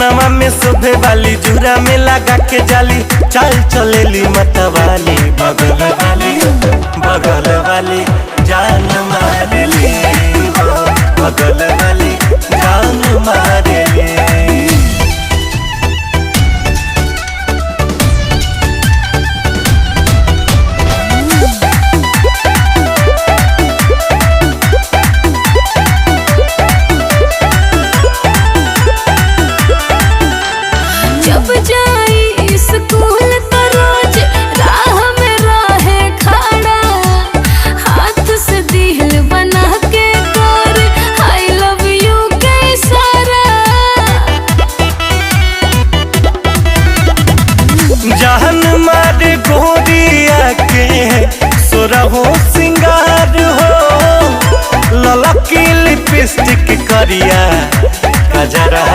कनवा में शोभे वाली जुरा में लगा के जाली चाल चलेली मतवाली बगल वाली जान मारेली बगल वाली जान मारेली। जब जाई स्कूल तो रोज राह में रहे खड़ा, हाथ से दिल बना के कर आई लव यू के इशारा। जान मारे गोरिया के सोरहो सिंगार हो, ललकी लिपस्टिक करिया गजरा।